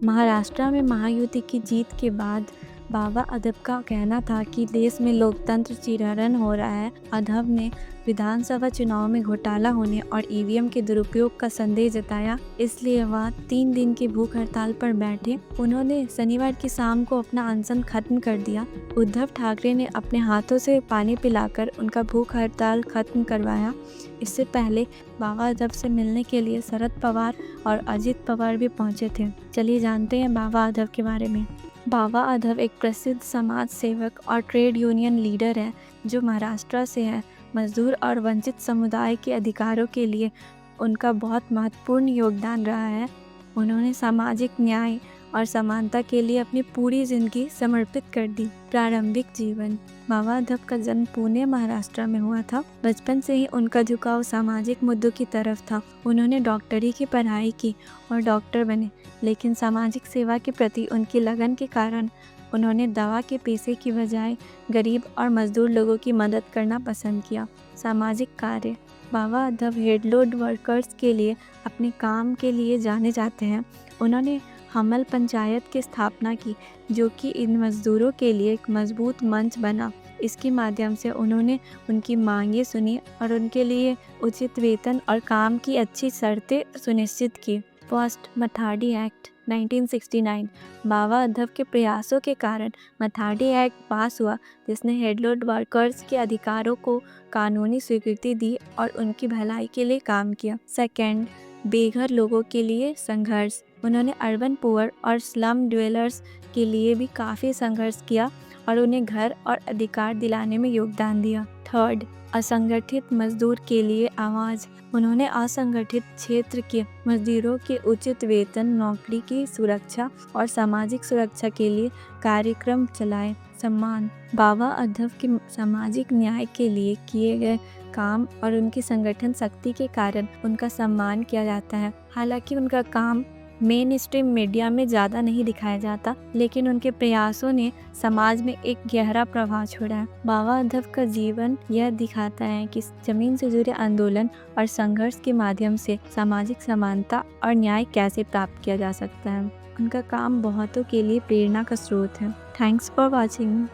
महाराष्ट्र में महायुति की जीत के बाद बाबा अदब का कहना था कि देश में लोकतंत्र चिरहरण हो रहा है। अदब ने विधानसभा चुनाव में घोटाला होने और ईवीएम के दुरुपयोग का संदेह जताया, इसलिए वह 3 दिन की भूख हड़ताल पर बैठे। उन्होंने शनिवार की शाम को अपना अनशन खत्म कर दिया। उद्धव ठाकरे ने अपने हाथों से पानी पिलाकर उनका भूख हड़ताल खत्म करवाया। इससे पहले बाबा अदब से मिलने के लिए शरद पवार और अजित पवार भी पहुंचे थे। चलिए जानते हैं बाबा अदब के बारे में। बाबा अदब एक प्रसिद्ध समाज सेवक और ट्रेड यूनियन लीडर है जो महाराष्ट्र से है। मजदूर और वंचित समुदाय के अधिकारों के लिए उनका बहुत महत्वपूर्ण योगदान रहा है। उन्होंने सामाजिक न्याय और समानता के लिए अपनी पूरी जिंदगी समर्पित कर दी। प्रारंभिक जीवन। बाबा अदब का जन्म पुणे महाराष्ट्र में हुआ था। बचपन से ही उनका झुकाव सामाजिक मुद्दों की तरफ था। उन्होंने डॉक्टरी की पढ़ाई की और डॉक्टर बने, लेकिन सामाजिक सेवा के प्रति उनकी लगन के कारण उन्होंने दवा के पेशे की बजाय गरीब और मजदूर लोगों की मदद करना पसंद किया। सामाजिक कार्य। बाबा अदब हेडलोड वर्कर्स के लिए अपने काम के लिए जाने जाते हैं। उन्होंने हमल पंचायत की स्थापना की, जो कि इन मजदूरों के लिए एक मजबूत मंच बना। इसके माध्यम से उन्होंने उनकी मांगें सुनी और उनके लिए उचित वेतन और काम की अच्छी शर्तें सुनिश्चित की। First Mathadi act 1969। बाबा अदब के प्रयासों के कारण मथाडी एक्ट पास हुआ, जिसने हेडलोड वर्कर्स के अधिकारों को कानूनी स्वीकृति दी और उनकी भलाई के लिए काम किया। सेकेंड, बेघर लोगों के लिए संघर्ष। उन्होंने अर्बन पुअर और स्लम ड्वेलर्स के लिए भी काफ़ी संघर्ष किया और उन्हें घर और अधिकार दिलाने में योगदान दिया। थर्ड, असंगठित मजदूर के लिए आवाज़। उन्होंने असंगठित क्षेत्र के मजदूरों के उचित वेतन, नौकरी की सुरक्षा और सामाजिक सुरक्षा के लिए कार्यक्रम चलाए। सम्मान। बाबा अदब के सामाजिक न्याय के लिए किए गए काम और उनकी संगठन शक्ति के कारण उनका सम्मान किया जाता है। हालांकि उनका काम मेन स्ट्रीम मीडिया में ज़्यादा नहीं दिखाया जाता, लेकिन उनके प्रयासों ने समाज में एक गहरा प्रभाव छोड़ा है। बाबा अदब का जीवन यह दिखाता है कि जमीन से जुड़े आंदोलन और संघर्ष के माध्यम से सामाजिक समानता और न्याय कैसे प्राप्त किया जा सकता है। उनका काम बहुतों के लिए प्रेरणा का स्रोत है। Thanks for watching.